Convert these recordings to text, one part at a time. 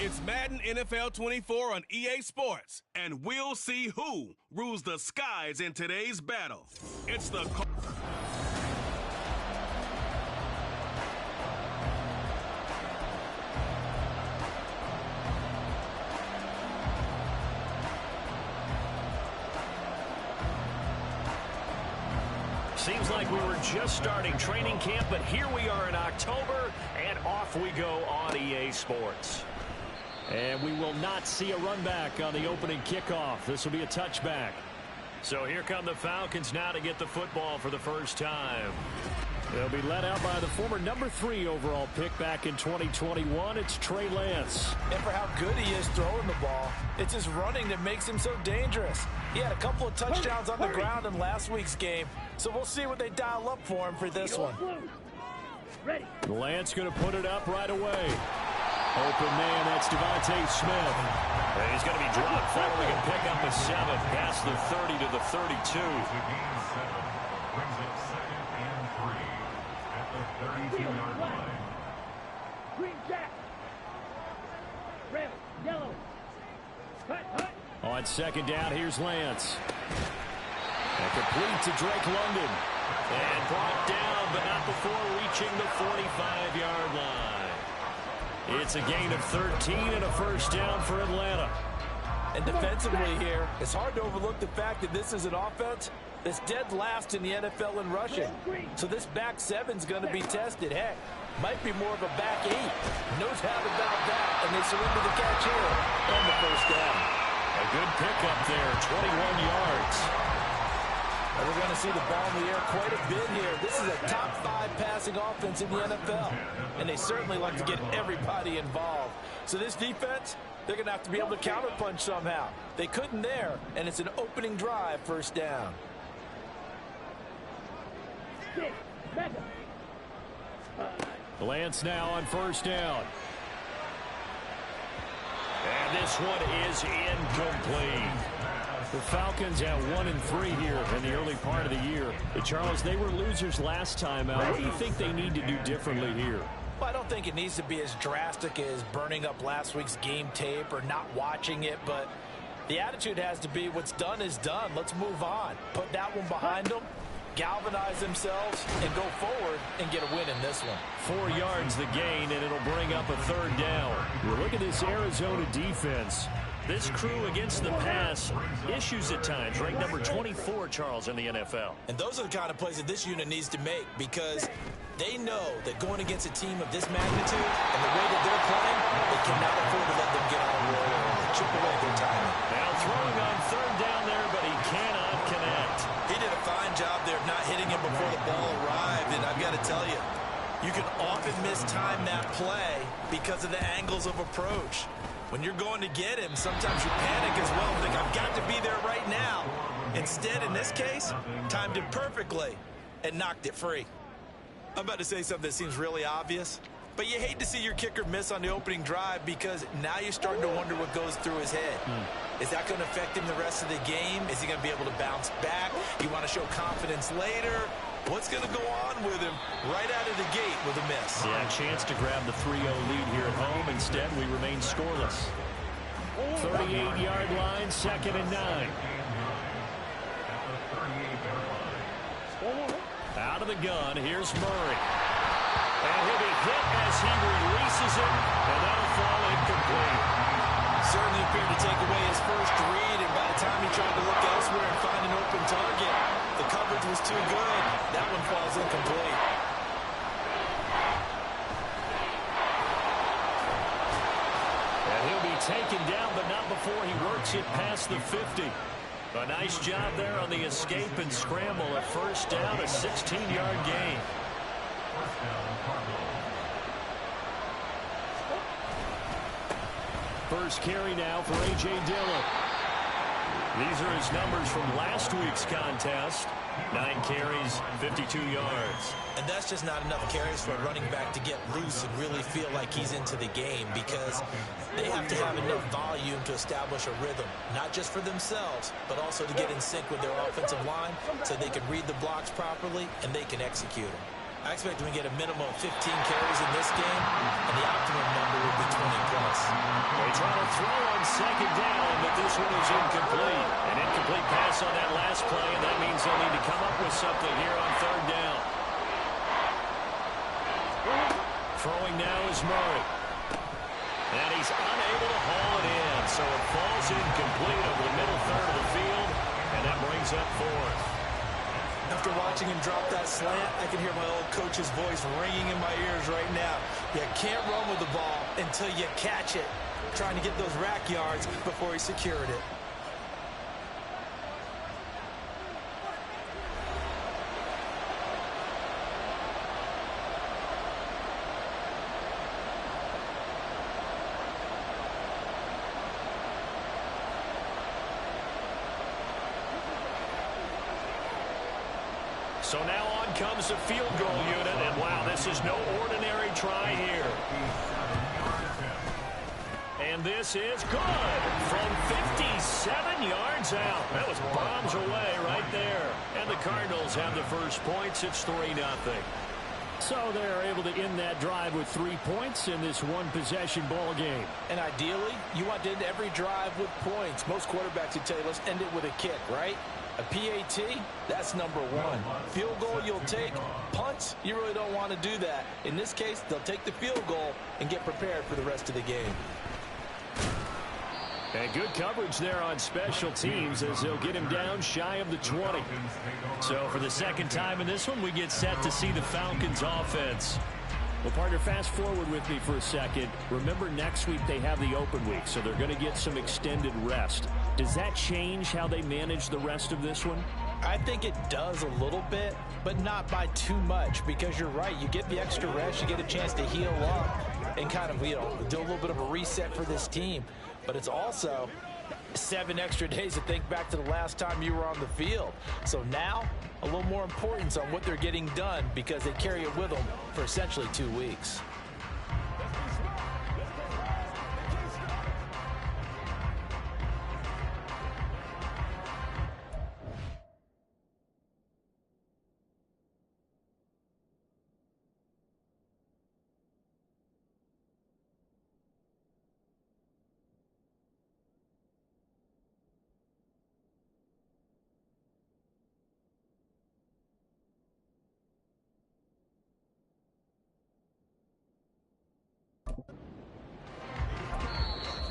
It's Madden NFL 24 on EA Sports, and we'll see who rules the skies in today's battle. It's the... Seems like we were just starting training camp, but here we are in October, and off we go on EA Sports. And we will not see a run back on the opening kickoff. This will be a touchback. So here come the Falcons now to get the football for the first time. They'll be led out by the former number 3 overall pick back in 2021. It's Trey Lance. And for how good he is throwing the ball, it's his running that makes him so dangerous. He had a couple of touchdowns on the ground in last week's game, so we'll see what they dial up for him for this one. Lance going to put it up right away. Open man, that's Devontae Smith. And he's going to be dropped following a pick up a 7 past the 30 to the 32. On second down, here's Lance. And complete to Drake London. And brought down, but not before reaching the 45-yard line. It's a gain of 13 and a first down for Atlanta. And defensively here, it's hard to overlook the fact that this is an offense that's dead last in the NFL in rushing. So this back 7's going to be tested. Heck, might be more of a back 8. Knows how about that, and they surrender the catch here on the first down. A good pickup there, 21 yards. And we're going to see the ball in the air quite a bit here. This is a top 5 passing offense in the NFL, and they certainly like to get everybody involved. So this defense, they're going to have to be able to counterpunch somehow. They couldn't there, and it's an opening drive, first down. Lance now on first down. And this one is incomplete. The Falcons at 1-3 here in the early part of the year. But Charles, they were losers last time out. What do you think they need to do differently here? Well, I don't think it needs to be as drastic as burning up last week's game tape or not watching it, but the attitude has to be what's done is done. Let's move on. Put that one behind them, galvanize themselves, and go forward and get a win in this one. 4 yards the gain, and it'll bring up a third down. Well, look at this Arizona defense. This crew against the pass, issues at times, ranked number 24, Charles, in the NFL. And those are the kind of plays that this unit needs to make because they know that going against a team of this magnitude and the way that they're playing, they cannot afford to let them get on a roll and chip away their timing. Now throwing on third down there, but he cannot connect. He did a fine job there of not hitting him before the ball arrived, and I've got to tell you, you can often mistime that play because of the angles of approach. When you're going to get him, sometimes you panic as well, think, I've got to be there right now. Instead, in this case, timed it perfectly and knocked it free. I'm about to say something that seems really obvious, but you hate to see your kicker miss on the opening drive because now you're starting to wonder what goes through his head. Is that going to affect him the rest of the game? Is he going to be able to bounce back? You want to show confidence later? What's going to go on with him right out of the gate with a miss? Yeah, a chance to grab the 3-0 lead here at home. Instead, we remain scoreless. 38-yard line, 2nd and 9. Out of the gun, here's Murray. And he'll be hit as he releases it, and that'll fall incomplete. Certainly appeared to take away his first read, and by the time he tried to look elsewhere and find an open target, the coverage was too good. That one falls incomplete. And he'll be taken down, but not before he works it past the 50. A nice job there on the escape and scramble. A first down, a 16-yard gain. First carry now for A.J. Dillon. These are his numbers from last week's contest. 9 carries, 52 yards. And that's just not enough carries for a running back to get loose and really feel like he's into the game because they have to have enough volume to establish a rhythm, not just for themselves, but also to get in sync with their offensive line so they can read the blocks properly and they can execute them. I expect him to get a minimum of 15 carries in this game, and the optimum number would be 20 plus. They try to throw on second down, but this one is incomplete. An incomplete pass on that last play, and that means they'll need to come up with something here on third down. Throwing now is Murray. And he's unable to haul it in, so it falls incomplete over the middle third of the field, and that brings up fourth. After watching him drop that slant, I can hear my old coach's voice ringing in my ears right now. You can't run with the ball until you catch it. Trying to get those rack yards before he secured it. So now on comes the field goal unit, and wow, this is no ordinary try here. And this is good from 57 yards out. That was bombs away right there. And the Cardinals have the first points. It's 3-0. So they're able to end that drive with 3 points in this one-possession ball game. And ideally, you want to end every drive with points. Most quarterbacks would tell you, let's end it with a kick, right? A PAT, that's number one. Field goal you'll take. Punts, you really don't want to do that. In this case, they'll take the field goal and get prepared for the rest of the game. And good coverage there on special teams as they'll get him down shy of the 20. So for the second time in this one, we get set to see the Falcons offense. Well, partner, fast forward with me for a second. Remember, next week they have the open week, so they're going to get some extended rest. Does that change how they manage the rest of this one? I think it does a little bit, but not by too much, because you're right. You get the extra rest, you get a chance to heal up and kind of, do a little bit of a reset for this team. But it's also 7 extra days to think back to the last time you were on the field. So now, a little more importance on what they're getting done because they carry it with them for essentially 2 weeks.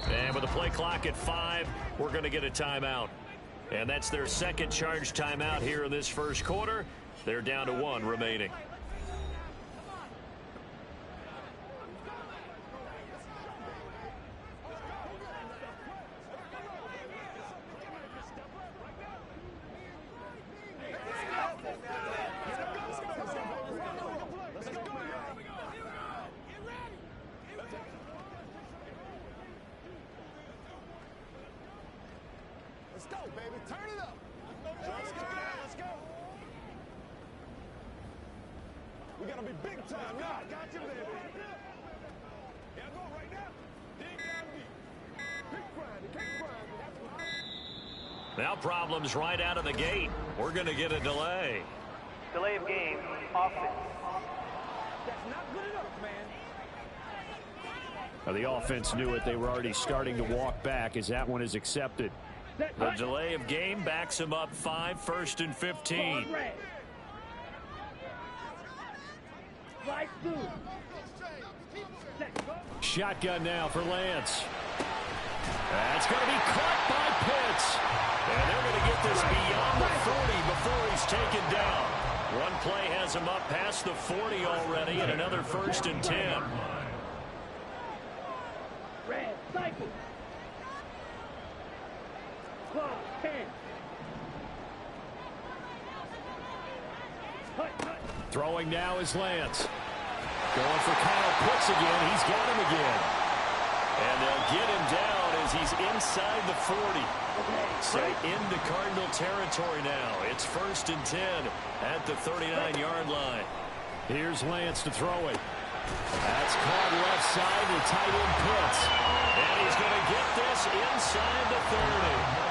And with the play clock at 5, we're going to get a timeout. And that's their second charge timeout here in this first quarter. They're down to 1 remaining. Let's go, baby. Turn it up. Let's go. Let's go. We got to be big time. Yeah, got you, baby. Yeah, go right now. Dig down deep. Keep grinding. Keep grinding. Now problems right out of the gate. We're going to get a delay. Delay of game. Offense. That's not good enough, man. Now, the offense knew it. They were already starting to walk back as that one is accepted. The delay of game backs him up 5, 1st and 15. Shotgun now for Lance. That's going to be caught by Pitts. And they're going to get this beyond the 40 before he's taken down. One play has him up past the 40 already, and another 1st and 10. Red cycle. 12, 10. Throwing now is Lance. Going for Kyle Pitts again. He's got him again. And they'll get him down as he's inside the 40. So into Cardinal territory now. It's 1st and 10 at the 39-yard line. Here's Lance to throw it. That's caught left side to tight end Pitts. And he's going to get this inside the 30.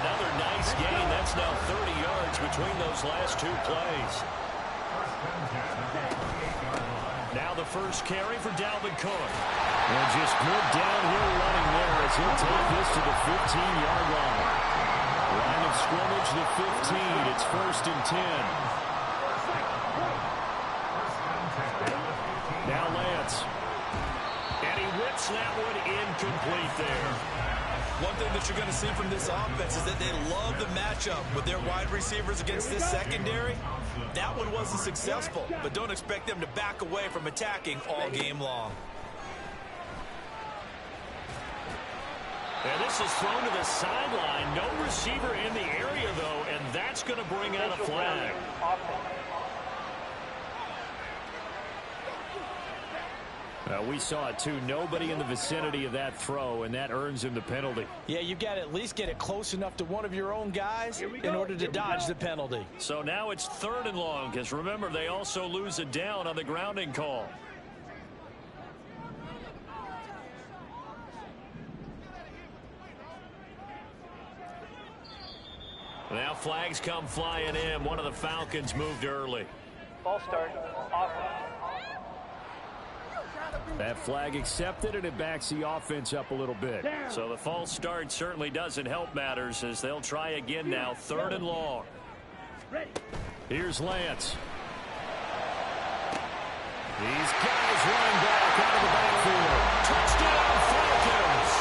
Another nice gain. That's now 30 yards between those last 2 plays. Now the first carry for Dalvin Cook. And just good downhill running there as he'll take this to the 15-yard line. Line of scrimmage, the 15. It's 1st and 10. Now Lance. And he whips that one incomplete there. One thing that you're going to see from this offense is that they love the matchup with their wide receivers against this secondary. That one wasn't successful, but don't expect them to back away from attacking all game long. And this is thrown to the sideline. No receiver in the area, though, and that's going to bring out a flag. We saw it, too. Nobody in the vicinity of that throw, and that earns him the penalty. Yeah, you've got to at least get it close enough to one of your own guys in order to dodge the penalty. So now it's 3rd and long, because remember, they also lose a down on the grounding call. Now flags come flying in. One of the Falcons moved early. False start. Offense. That flag accepted, and it backs the offense up a little bit. So the false start certainly doesn't help matters as they'll try again now. 3rd and long. Here's Lance. These guys running back out of the backfield. Touchdown, Falcons!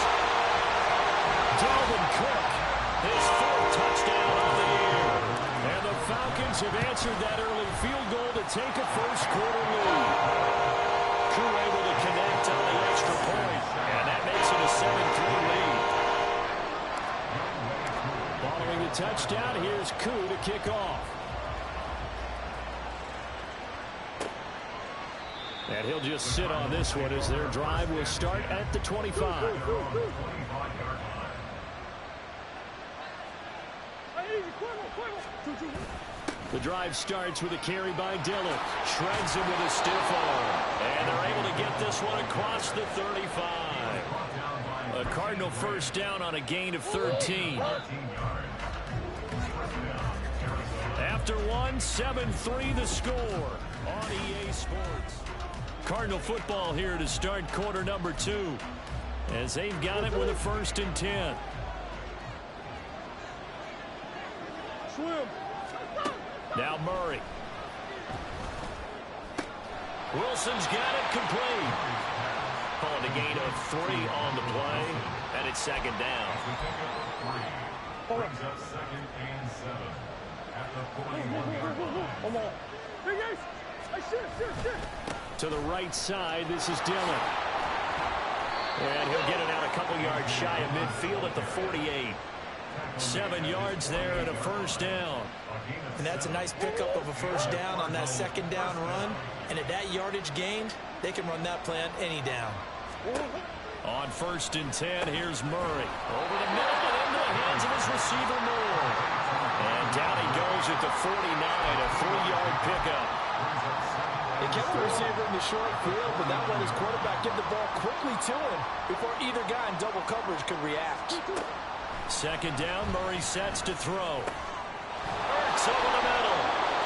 Dalvin Cook, his 4th touchdown of the year. And the Falcons have answered that early field goal to take a first-quarter lead. Koo able to connect on the extra point, and that makes it a 7-3 lead. Following the touchdown, here's Koo to kick off. And he'll just sit on this one as their drive will start at the 25. The drive starts with a carry by Dillon. Shreds him with a stiff arm. And they're able to get this one across the 35. A Cardinal first down on a gain of 13. After one, 7-3 the score on EA Sports. Cardinal football here to start quarter number 2. As they've got it with a 1st and 10. Swim. Now Murray. Wilson's got it complete. Calling a gain of 3 on the play, and it's 2nd down. Brings up 2nd and 7 at the 41-yard line. To the right side, this is Dillon. And he'll get it out a couple yards shy of midfield at the 48. 7 yards there and a 1st down. And that's a nice pickup of a 1st down on that 2nd down run. And at that yardage gained, they can run that play on any down. On 1st and 10, here's Murray. Over the middle and into the hands of his receiver, Moore. And down he goes at the 49, a 3-yard pickup. They kept the receiver in the short field, but that let his quarterback get the ball quickly to him before either guy in double coverage could react. 2nd down, Murray sets to throw. Ertz over the middle.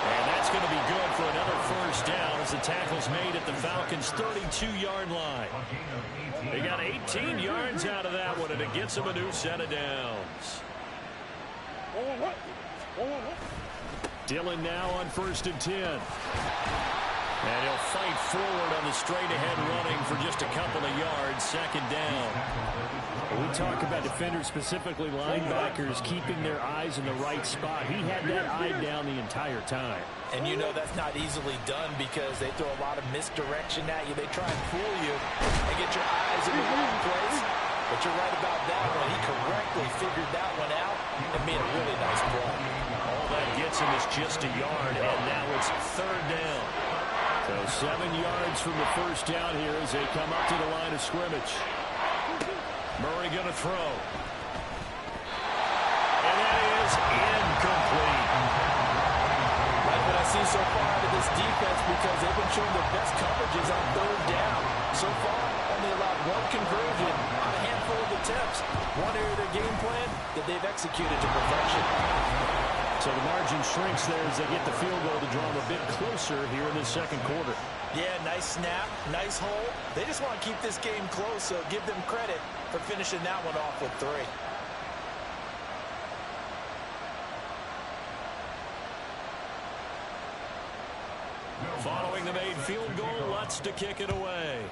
And that's going to be good for another 1st down as the tackle's made at the Falcons' 32-yard line. They got 18 yards out of that one, and it gets them a new set of downs. Dillon now on 1st and 10. And he'll fight forward on the straight-ahead running for just a couple of yards. 2nd down. We talk about defenders, specifically linebackers, keeping their eyes in the right spot. He had that eye down the entire time. And you know that's not easily done because they throw a lot of misdirection at you. They try and fool you and get your eyes in the wrong place. But you're right about that one. He correctly figured that one out and made a really nice play. All that gets him is just a yard, and now it's 3rd down. So 7 yards from the 1st down here as they come up to the line of scrimmage. Murray going to throw. And that is incomplete. Like what I see so far out of this defense because they've been showing their best coverages on 3rd down. So far, only allowed 1 conversion on a handful of attempts. One area of their game plan that they've executed to perfection. So the margin shrinks there as they get the field goal to draw them a bit closer here in this second quarter. Yeah, nice snap, nice hole. They just want to keep this game close, so give them credit for finishing that one off with 3. Following the made field goal, Lutz to kick it away.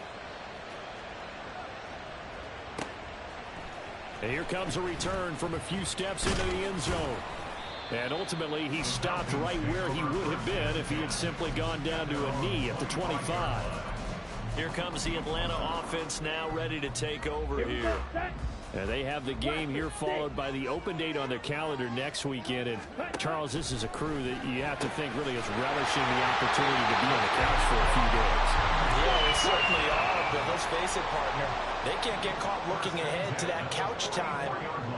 And here comes a return from a few steps into the end zone. And ultimately, he stopped right where he would have been if he had simply gone down to a knee at the 25. Here comes the Atlanta offense now ready to take over here. And they have the game here followed by the open date on their calendar next weekend. And Charles, this is a crew that you have to think really is relishing the opportunity to be on the couch for a few days. Yeah, they certainly are, but let's face it, partner. They can't get caught looking ahead to that couch time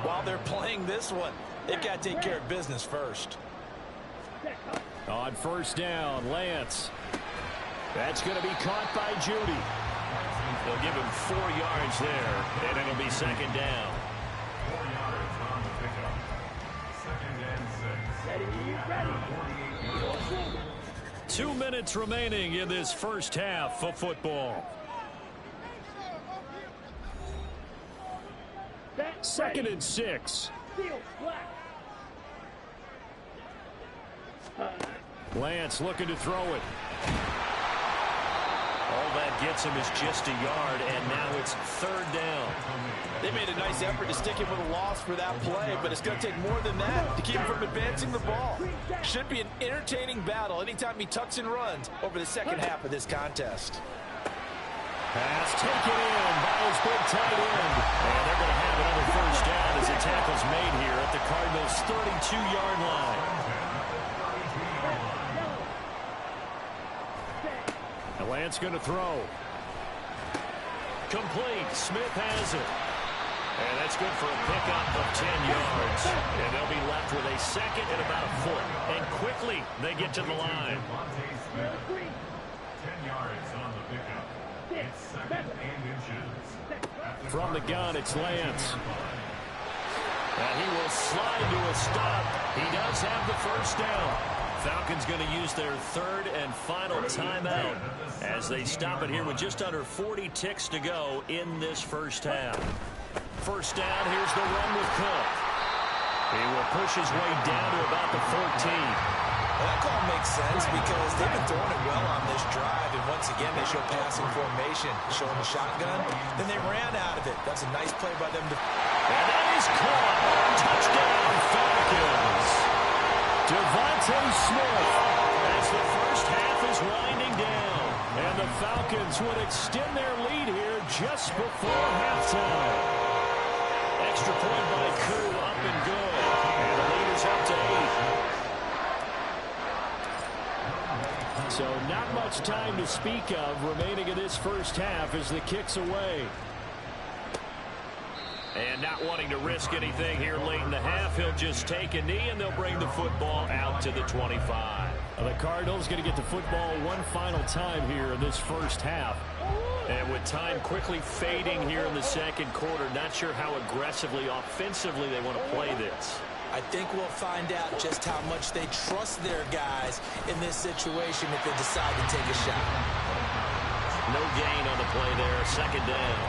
while they're playing this one. They've got to take care of business first. On first down, Lance. That's going to be caught by Judy. They'll give him 4 yards there, and it'll be second down. 4 yards on the pickup. Second and 6. 2 minutes remaining in this first half of football. Second and 6. Lance looking to throw it. All that gets him is just a yard, and now it's third down. They made a nice effort to stick him with a loss for that play, but it's going to take more than that to keep him from advancing the ball. Should be an entertaining battle anytime he tucks and runs over the second half of this contest. Pass taken in by his big tight end. And they're going to have another first down as the tackle's made here at the Cardinals' 32-yard line. And Lance going to throw. Complete. Smith has it. And that's good for a pickup of 10 yards. And they'll be left with a second and about a foot. And quickly they get to the line. 10 yards on the pickup. It's second and inches. From the gun, it's Lance. And he will slide to a stop. He does have the first down. Falcons going to use their third and final timeout as they stop it here with just under 40 ticks to go in this first half. First down, here's the run with Cook. He will push his way down to about the 14. Well, that call makes sense because they've been throwing it well on this drive, and once again they show passing formation, showing the shotgun. Then they ran out of it. That's a nice play by them. And that is caught. Touchdown, Falcons. Devontae Smith as the first half is winding down. And the Falcons would extend their lead here just before halftime. Extra point by Koo, up and good. And the lead is up to 8. So not much time to speak of remaining in this first half as the kick's away. And not wanting to risk anything here late in the half, he'll just take a knee and they'll bring the football out to the 25. The Cardinals going to get the football one final time here in this first half. And with time quickly fading here in the second quarter, not sure how aggressively, offensively they want to play this. I think we'll find out just how much they trust their guys in this situation if they decide to take a shot. No gain on the play there, second down.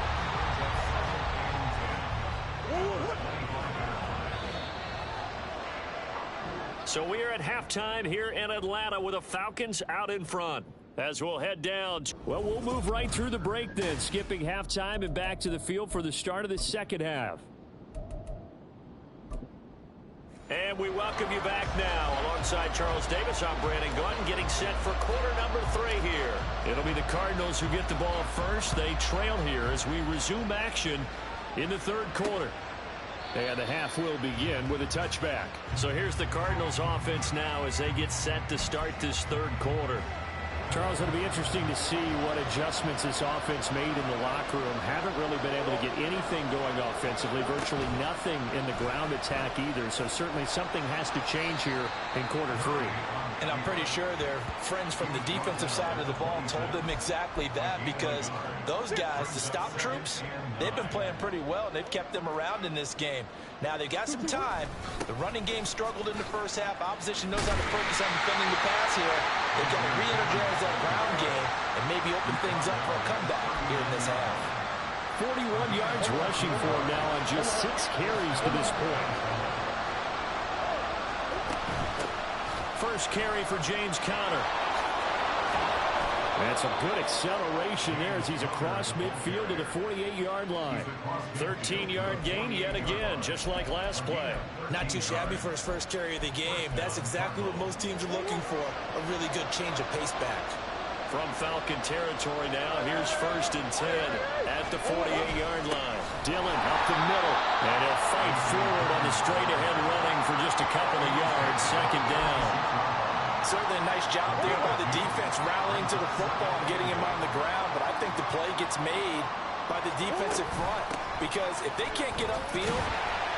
So we are at halftime here in Atlanta with the Falcons out in front. As we'll head down, well, we'll move right through the break then, skipping halftime and back to the field for the start of the second half. And we welcome you back now. Alongside Charles Davis, I'm Brandon Gunn, getting set for quarter number 3 here. It'll be the Cardinals who get the ball first. They trail here as we resume action in the third quarter. And the half will begin with a touchback. So here's the Cardinals offense now as they get set to start this third quarter. Charles, it'll be interesting to see what adjustments this offense made in the locker room. Haven't really been able to get anything going offensively, virtually nothing in the ground attack either. So certainly something has to change here in quarter 3. And I'm pretty sure their friends from the defensive side of the ball told them exactly that, because those guys, the stop troops, they've been playing pretty well, and they've kept them around in this game. Now, they've got some time. The running game struggled in the first half. Opposition knows how to focus on defending the pass here. They've got to re-energize that ground game and maybe open things up for a comeback here in this half. 41 yards rushing for him now on just 6 carries to this point. First carry for James Conner. That's a good acceleration there as he's across midfield to the 48-yard line. 13-yard gain yet again, just like last play. Not too shabby for his first carry of the game. That's exactly what most teams are looking for, a really good change of pace back. From Falcon territory now, here's 1st and 10 at the 48-yard line. Dillon up the middle, and he'll fight forward on the straight-ahead running for just a couple of yards, 2nd down. Certainly a nice job there by the defense rallying to the football and getting him on the ground, but I think the play gets made by the defensive front, because if they can't get upfield,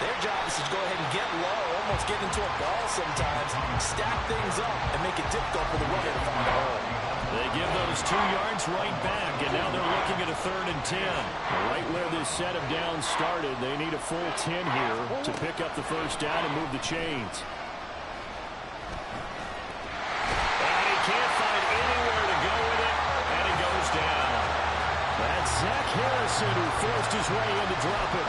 their job is to go ahead and get low, almost get into a ball sometimes, stack things up, and make it difficult for the runner to find a hole. They give those 2 yards right back, and now they're looking at a 3rd and 10. Right where this set of downs started, they need a full 10 here to pick up the first down and move the chains. Can't find anywhere to go with it, and he goes down. That's Zach Harrison who forced his way in to drop it.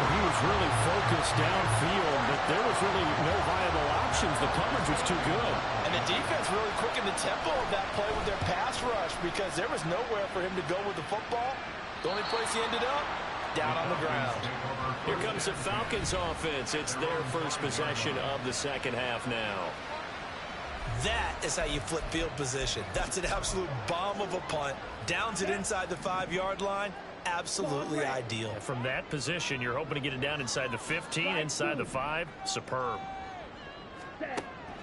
He was really focused downfield, but there was really no viable options. The coverage was too good. And the defense really quickened the tempo of that play with their pass rush, because there was nowhere for him to go with the football. The only place he ended up, down on the ground. Here comes the Falcons offense. It's their first possession of the second half now. That is how you flip field position. That's an absolute bomb of a punt. Downs it inside the 5-yard line. Absolutely ideal. From that position, you're hoping to get it down inside the 15, inside the 5. Superb.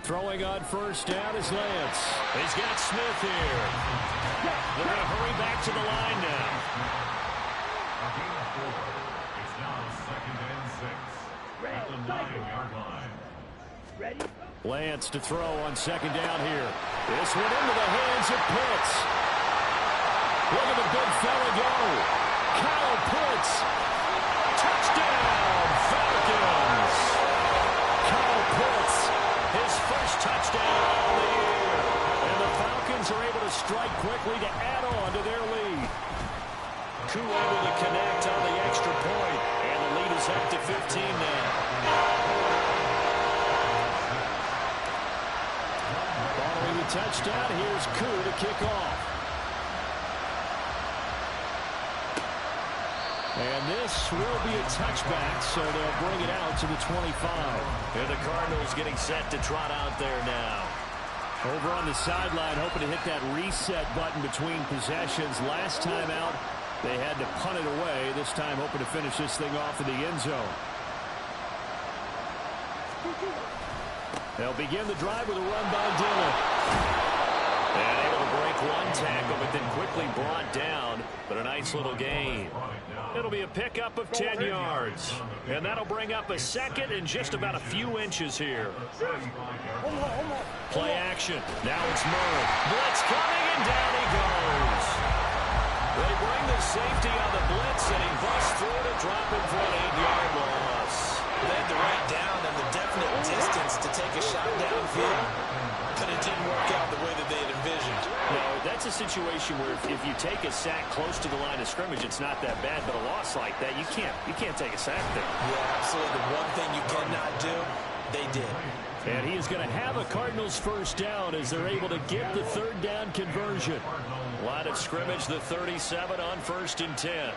Throwing on first down is Lance. He's got Smith here. They're going to hurry back to the line now. It's now 2nd and 6 at the 9-yard line. Ready? Lance to throw on 2nd down here. This one into the hands of Pitts. Look at the big fella go. Kyle Pitts. Touchdown, Falcons. Kyle Pitts, his first touchdown of the year. And the Falcons are able to strike quickly to add on to their lead. Koo able to connect on the extra point, and the lead is up to 15 now. Following the touchdown, here's Koo to kick off. And this will be a touchback, so they'll bring it out to the 25. And the Cardinals getting set to trot out there now. Over on the sideline, hoping to hit that reset button between possessions. Last time out, they had to punt it away. This time, hoping to finish this thing off in the end zone. They'll begin the drive with a run by Dillon. And able to break one tackle, but then quickly brought down. But a nice little gain. It'll be a pickup of 10 yards. And that'll bring up a second and just about a few inches here. Play action. Now it's Murray. Blitz coming, and down he goes. They bring the safety on the blitz, and he busts through to drop it for an 8-yard loss. They had the right down and the definite distance to take a shot downfield, but it didn't work out the way that they had envisioned. No, that's a situation where if you take a sack close to the line of scrimmage, it's not that bad. But a loss like that, you can't take a sack there. Yeah, absolutely. The one thing you cannot do, they did. And he is going to have a Cardinals first down as they're able to get the 3rd down conversion. Line of scrimmage, the 37 on 1st and 10.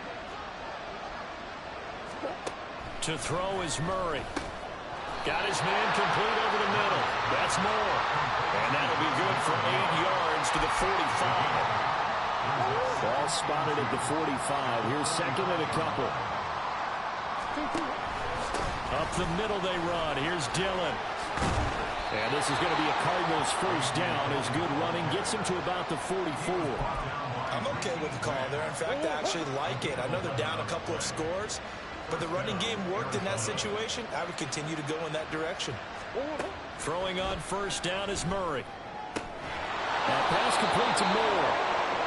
To throw is Murray. Got his man complete over the middle. That's Moore. And that'll be good for 8 yards to the 45. Ball spotted at the 45. Here's 2nd and a couple. Up the middle they run. Here's Dillon. And this is going to be a Cardinals first down as good running gets him to about the 44. I'm okay with the call there. In fact, I actually like it. I know they're down a couple of scores, but the running game worked in that situation. I would continue to go in that direction. Throwing on first down is Murray. That pass complete to Moore.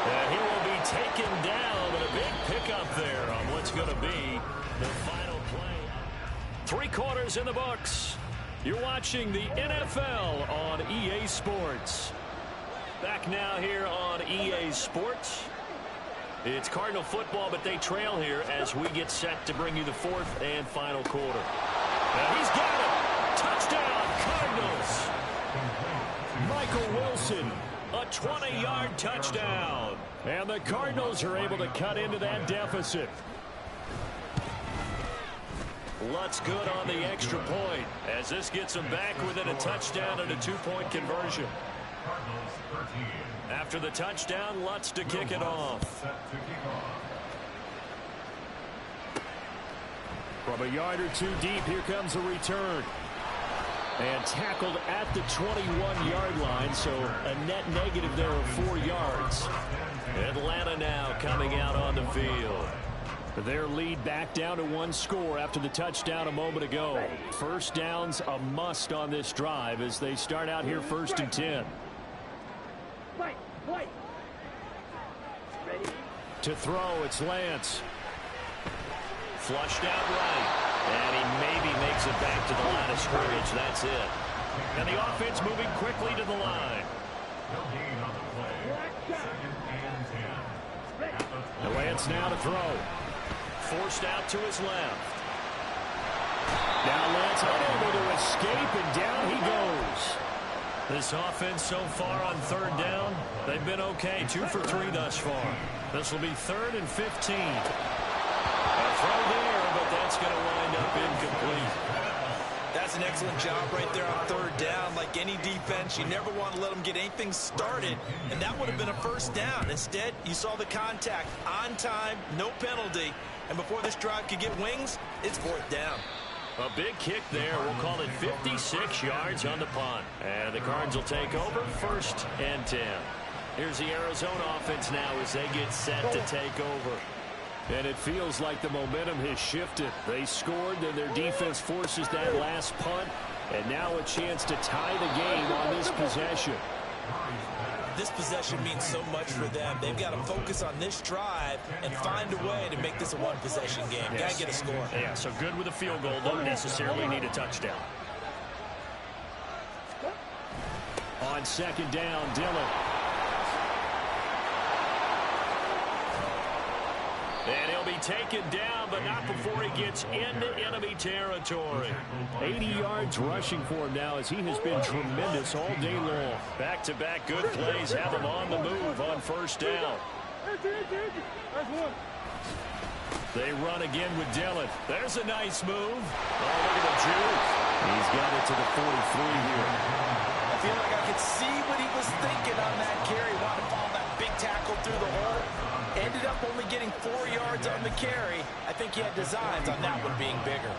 And he will be taken down, but a big pickup there on what's going to be the final play. 3 quarters in the books. You're watching the NFL on EA Sports. Back now here on EA Sports. It's Cardinal football, but they trail here as we get set to bring you the 4th and final quarter. And he's got it. Touchdown, Cardinals. Michael Wilson, a 20-yard touchdown. And the Cardinals are able to cut into that deficit. Lutz good on the extra point as this gets them back within a touchdown and a 2-point conversion. After the touchdown, Lutz to kick it off. From a yard or 2 deep, here comes a return. And tackled at the 21-yard line, so a net negative there of 4 yards. Atlanta now coming out on the field. Their lead back down to 1 score after the touchdown a moment ago. First down's a must on this drive as they start out here 1st and 10. To throw, it's Lance. Flushed out right. And he maybe makes it back to the line of scrimmage. That's it. And the offense moving quickly to the line. And Lance now to throw. Forced out to his left. Now Lance unable to escape, and down he goes. This offense so far on 3rd down, they've been okay. 2 for 3 thus far. This will be 3rd and 15. A throw there, but that's going to wind up incomplete. That's an excellent job right there on 3rd down. Like any defense, you never want to let them get anything started, and that would have been a 1st down. Instead, you saw the contact on time, no penalty, and before this drive could get wings, it's 4th down. A big kick there. We'll call it 56 yards on the punt. And the Cards will take over 1st and 10. Here's the Arizona offense now as they get set to take over. And it feels like the momentum has shifted. They scored, then their defense forces that last punt. And now a chance to tie the game on this possession. This possession means so much for them. They've got to focus on this drive and find a way to make this a 1-possession game. Yes. Got to get a score. Yeah, so good with a field goal. Don't necessarily need a touchdown. On 2nd down, Dillon. And he'll be taken down, but not before he gets into enemy territory. 80 yards rushing for him now as he has been tremendous all day long. Back-to-back good plays have him on the move on 1st down. They run again with Dillon. There's a nice move. Oh, look at the juke. He's got it to the 43 here. I feel like I could see what he was thinking on that carry. Wanted to follow that big tackle through the hole. Ended up only getting 4 yards on the carry. I think he had designs on that one being bigger.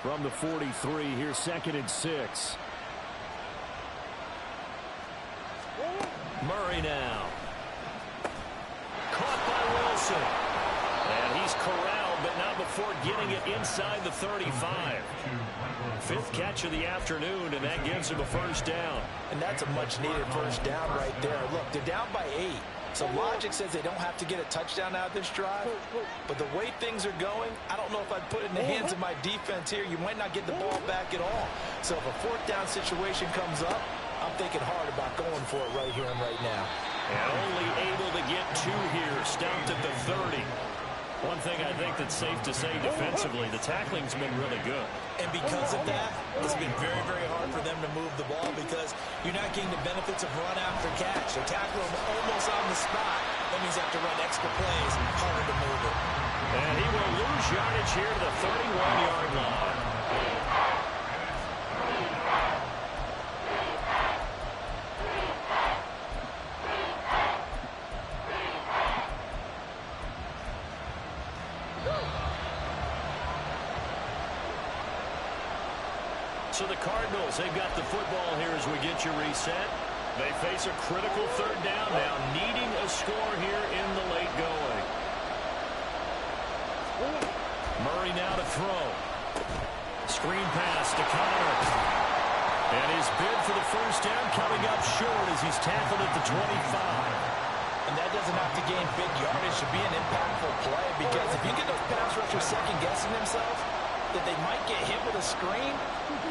From the 43, here's 2nd and 6. Murray now. Caught by Wilson. And he's corralled, but not before getting it inside the 35. 5th catch of the afternoon, and that gives him a 1st down. And that's a much-needed 1st down right there. Look, they're down by 8. So logic says they don't have to get a touchdown out of this drive. But the way things are going, I don't know if I'd put it in the hands of my defense here. You might not get the ball back at all. So if a 4th down situation comes up, I'm thinking hard about going for it right here and right now. And only able to get 2 here, stopped at the 30. One thing I think that's safe to say defensively, the tackling's been really good. And because of that, it's been very, very hard for them to move the ball because you're not getting the benefits of run after catch. They tackle them almost on the spot. That means you have to run extra plays, harder to move it. And he will lose yardage here to the 31-yard line. So the Cardinals, they've got the football here as we get you reset. They face a critical 3rd down now, needing a score here in the late going. Murray now to throw. Screen pass to Connor. And his bid for the first down coming up short as he's tackled at the 25. And that doesn't have to gain big yardage to be an impactful play, because if you get those pass rushers second-guessing themselves that they might get hit with a screen,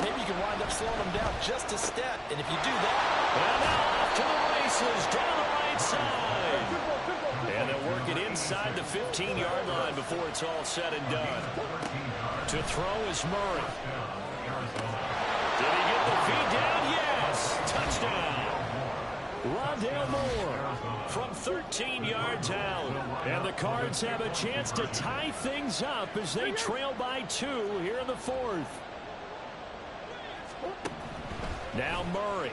maybe you can wind up slowing them down just a step. And if you do that... And now off to the races, down the right side. And they'll work it inside the 15-yard line before it's all said and done. To throw is Murray. Did he get the feed down? Yes! Touchdown! Rondale Moore from 13 yards out. And the Cards have a chance to tie things up as they trail by 2 here in the 4th. Now Murray.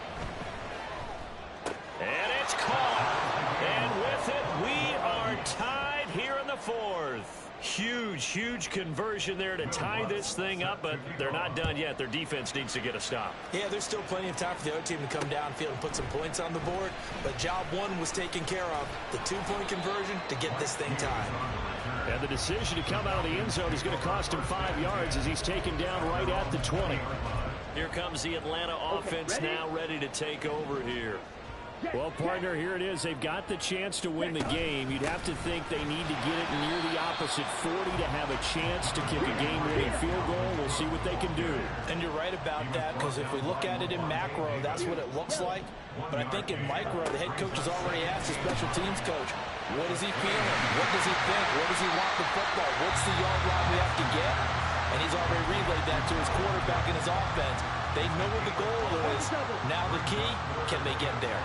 And it's caught. And with it, we are tied here in the 4th. Huge conversion there to tie this thing up, but they're not done yet. Their defense needs to get a stop. Yeah, there's still plenty of time for the other team to come downfield and put some points on the board, but job 1 was taken care of. The 2-point conversion to get this thing tied. And the decision to come out of the end zone is going to cost him 5 yards as he's taken down right at the 20. Here comes the Atlanta offense now ready to take over here. Well, partner, here it is. They've got the chance to win the game. You'd have to think they need to get it near the opposite 40 to have a chance to kick a game-winning field goal. We'll see what they can do. And you're right about that, because if we look at it in macro, that's what it looks like. But I think in micro, the head coach has already asked the special teams coach, what is he feeling? What does he think? What does he want the football? What's the yard line we have to get? And he's already relayed that to his quarterback and his offense. They know what the goal is. Now the key, can they get there?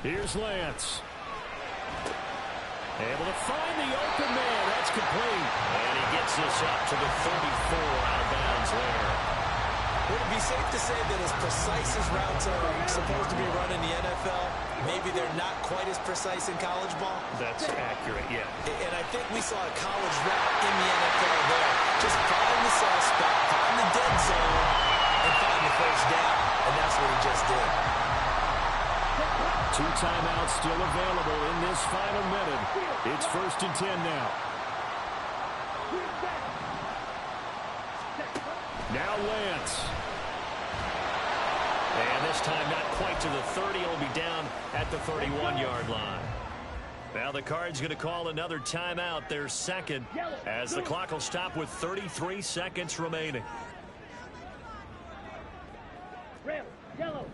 Here's Lance. Able to find the open man. That's complete. And he gets this up to the 34 out of bounds there. Would it be safe to say that as precise as routes are supposed to be run in the NFL, maybe they're not quite as precise in college ball? That's accurate, yeah. And I think we saw a college route in the NFL there. Just find the suspect, find the dead zone, and find the first down. And that's what he just did. 2 timeouts still available in this final minute. It's 1st and 10 now. Now Lance. And this time not quite to the 30. It'll be down at the 31-yard line. Now the Cards going to call another timeout, their second, as the clock will stop with 33 seconds remaining. Yellow.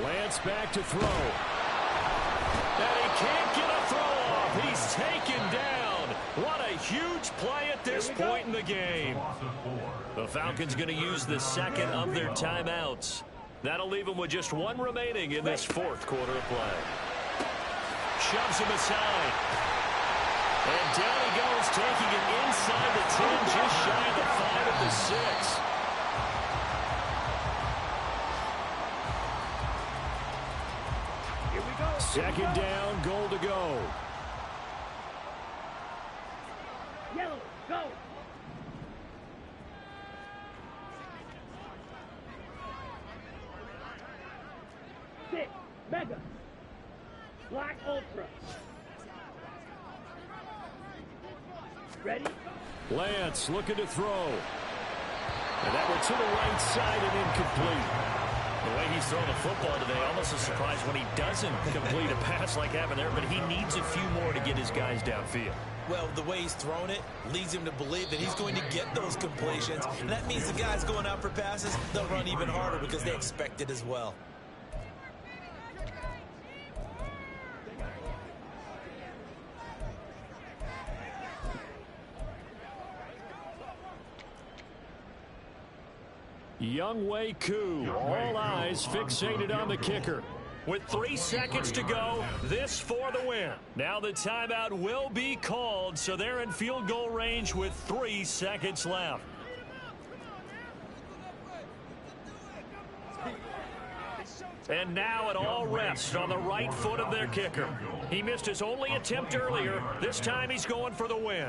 Lance back to throw. And he can't get a throw off. He's taken down. What a huge play at this point in the game. The Falcons going to use the second of their timeouts. That'll leave them with just 1 remaining in this 4th quarter of play. Shoves him aside. And down he goes, taking it inside the 10, just shy of the 5 at the 6. Second down, goal to go. Yellow, go. Six, Mega. Black Ultra. Ready? Lance looking to throw. And that one to the right side and incomplete. The way he's throwing the football today, almost a surprise when he doesn't complete a pass like happened there, but he needs a few more to get his guys downfield. Well, the way he's thrown it leads him to believe that he's going to get those completions. And that means the guys going out for passes, they'll run even harder because they expect it as well. Younghoe Koo, all eyes fixated on the kicker. With 3 seconds to go, this for the win. Now the timeout will be called, so they're in field goal range with 3 seconds left. And now it all rests on the right foot of their kicker. He missed his only attempt earlier. This time he's going for the win.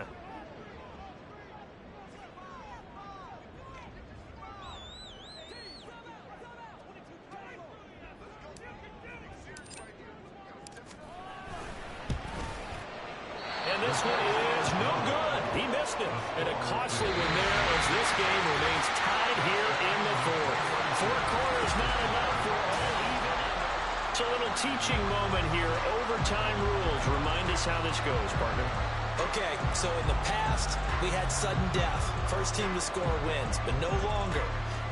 This one is no good. He missed it. And a costly one there as this game remains tied here in the fourth. Four quarters not enough for all even. It's a little teaching moment here. Overtime rules. Remind us how this goes, partner. Okay, so in the past, we had sudden death. First team to score wins, but no longer.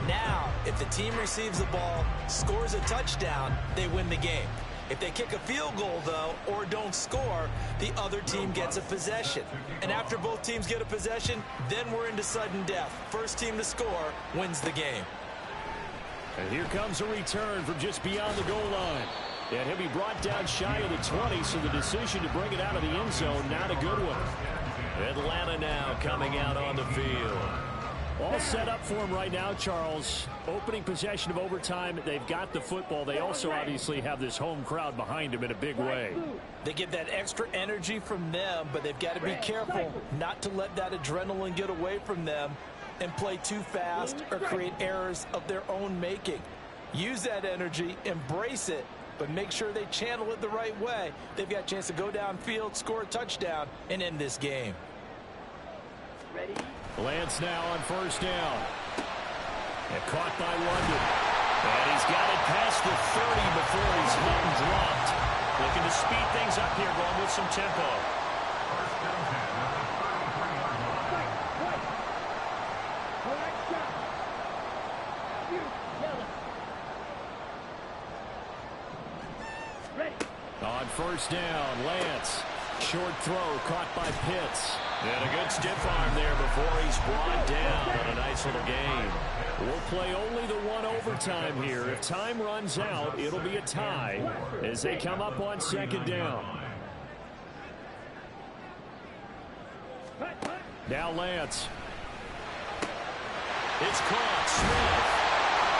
Now, if the team receives the ball, scores a touchdown, they win the game. If they kick a field goal, though, or don't score, the other team gets a possession. And after both teams get a possession, then we're into sudden death. First team to score wins the game. And here comes a return from just beyond the goal line. And he'll be brought down shy of the 20, so the decision to bring it out of the end zone, not a good one. Atlanta now coming out on the field. All set up for him right now, Charles. Opening possession of overtime. They've got the football. They also obviously have this home crowd behind them in a big way. They get that extra energy from them, but they've got to be careful not to let that adrenaline get away from them and play too fast or create errors of their own making. Use that energy, embrace it, but make sure they channel it the right way. They've got a chance to go downfield, score a touchdown, and end this game. Ready? Lance now on first down. And caught by London. And he's got it past the 30 before he's hit and dropped. Looking to speed things up here, going with some tempo. On first down, Lance. Short throw caught by Pitts. And a good stiff arm there before he's brought down on a nice little game. We'll play only the one overtime here. If time runs out, it'll be a tie as they come up on second down. Now Lance. It's caught. Smith.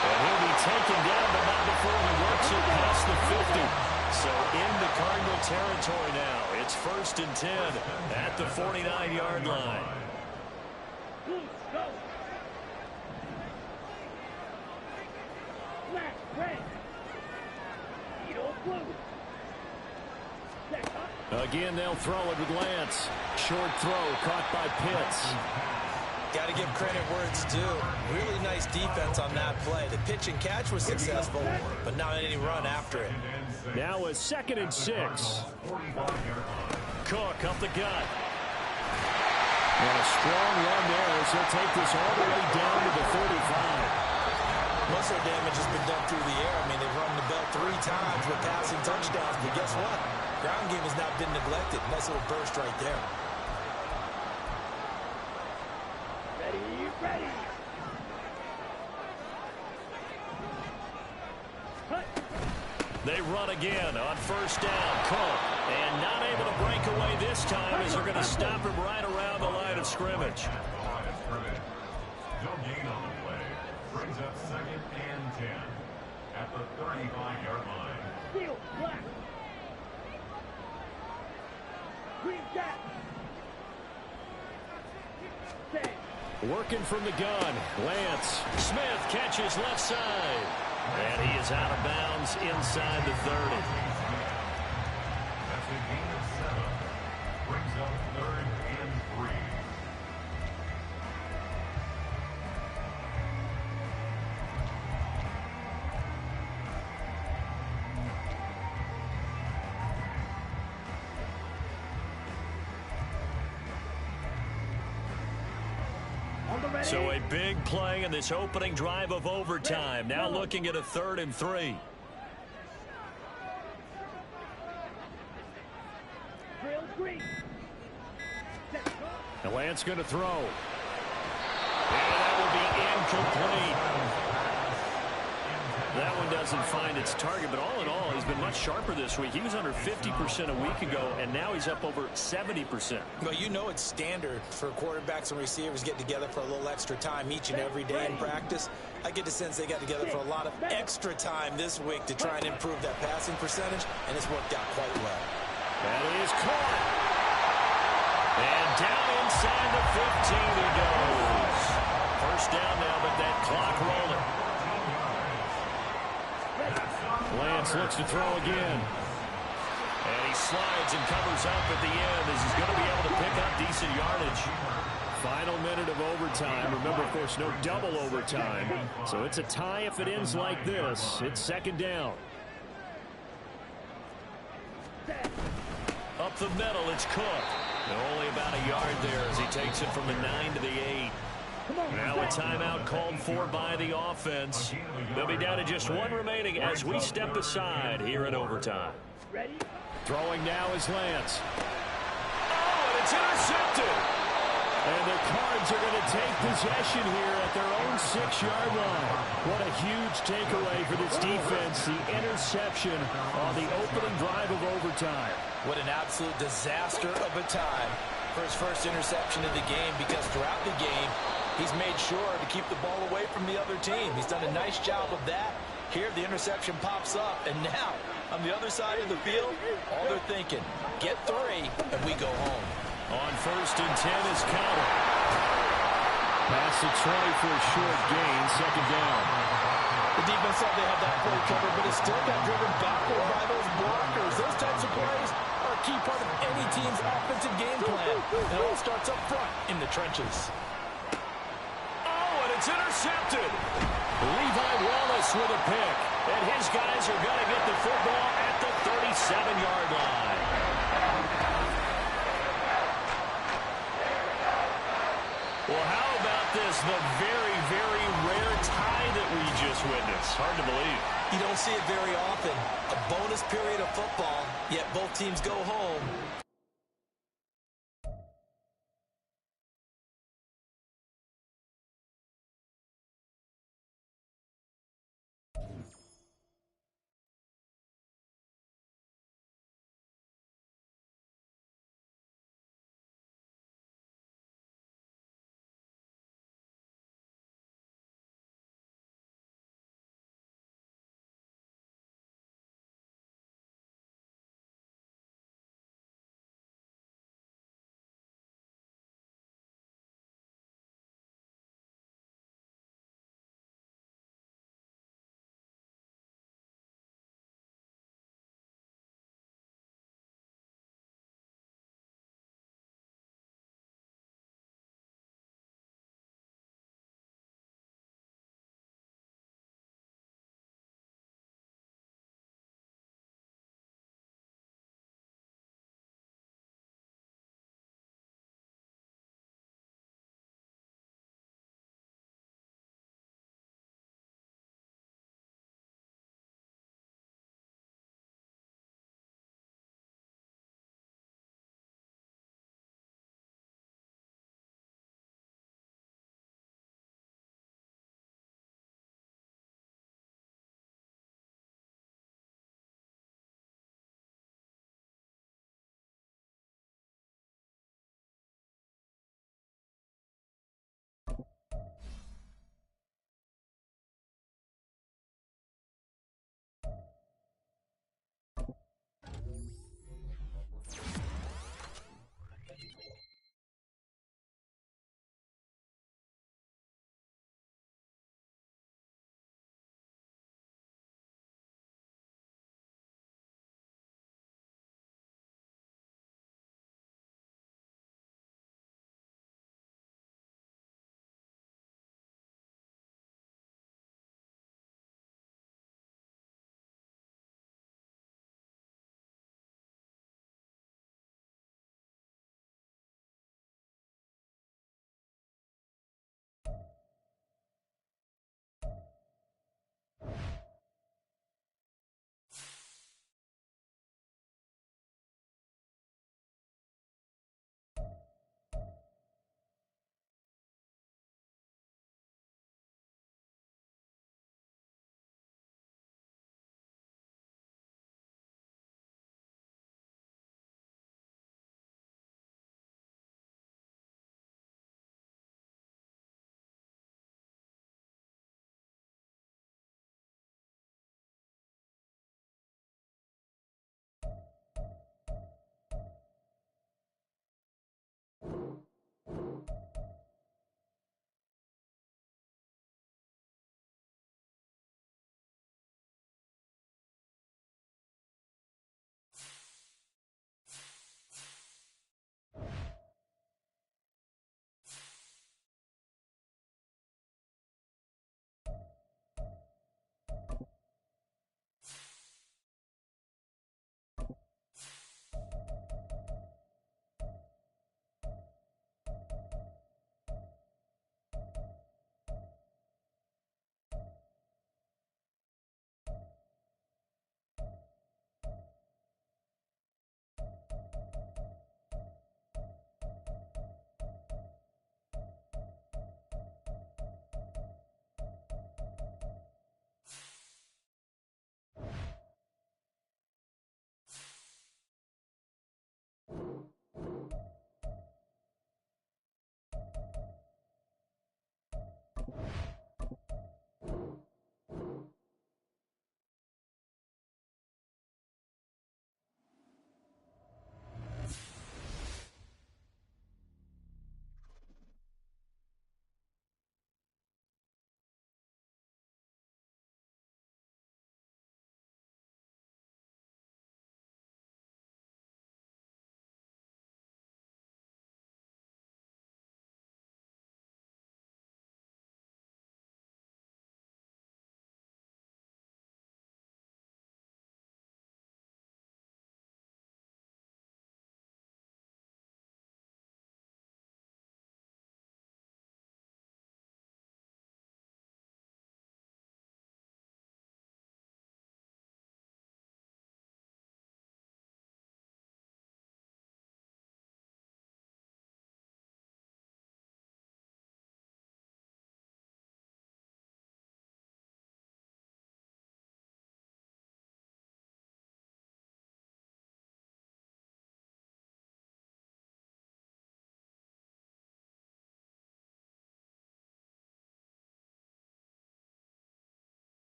And he'll be taken down, but not before he works it past the 50. So in the Cardinal territory now. It's 1st and 10 at the 49-yard line. Again, they'll throw it with Lance. Short throw caught by Pitts. Got to give credit where it's due. Really nice defense on that play. The pitch and catch was successful, but not any run after it. Now a 2nd and 6. Cook up the gut. And a strong run there as he'll take this all the way down to the 35. Most of the damage has been done through the air. I mean, they've run the bell 3 times with passing touchdowns, but guess what? Ground game has not been neglected. Nice little burst right there. Ready. They run again on first down. Cook. And not able to break away this time as they're going to stop him right around the line of scrimmage. No gain on the play. Brings up 2nd and 10 at the 35-yard line. Steel, black. Green jack. Working from the gun. Lance. Smith catches left side. And he is out of bounds inside the 30. That's a gain of 7. Brings up 3rd and 3. So a big play in this opening drive of overtime. Now looking at a 3rd and 3. And Lance going to throw. And that will be incomplete. That one doesn't find its target, but all in all, he's been much sharper this week. He was under 50% a week ago, and now he's up over 70%. Well, you know it's standard for quarterbacks and receivers getting together for a little extra time each and every day in practice. I get the sense they got together for a lot of extra time this week to try and improve that passing percentage, and it's worked out quite well. That is caught. And down inside the 15 he goes. First down now, but that clock rolling. Lance looks to throw again. And he slides and covers up at the end as he's going to be able to pick up decent yardage. Final minute of overtime. Remember, of course, no double overtime. So it's a tie if it ends like this. It's second down. Up the middle, it's Cook. And only about a yard there as he takes it from the 9 to the 8. Now a timeout called for by the offense. They'll be down to just one remaining as we step aside here in overtime. Throwing now is Lance. Oh, and it's intercepted. And the Cards are going to take possession here at their own 6-yard line. What a huge takeaway for this defense. The interception on the opening drive of overtime. What an absolute disaster of a time for his first interception of the game, because throughout the game, he's made sure to keep the ball away from the other team. He's done a nice job of that. Here, the interception pops up, and now, on the other side of the field, all they're thinking, get 3, and we go home. On 1st and 10 is Cowell. Past the 20 for a short gain, second down. The defense thought they had that play covered, but it still got driven backward by those blockers. Those types of plays are a key part of any team's offensive game plan. It all starts up front in the trenches. Oh, and it's intercepted. Levi Wallace with a pick. And his guys are going to get the football at the 37-yard line. Well, how about this? The very, very rare tie that we just witnessed. Hard to believe. You don't see it very often. A bonus period of football, yet both teams go home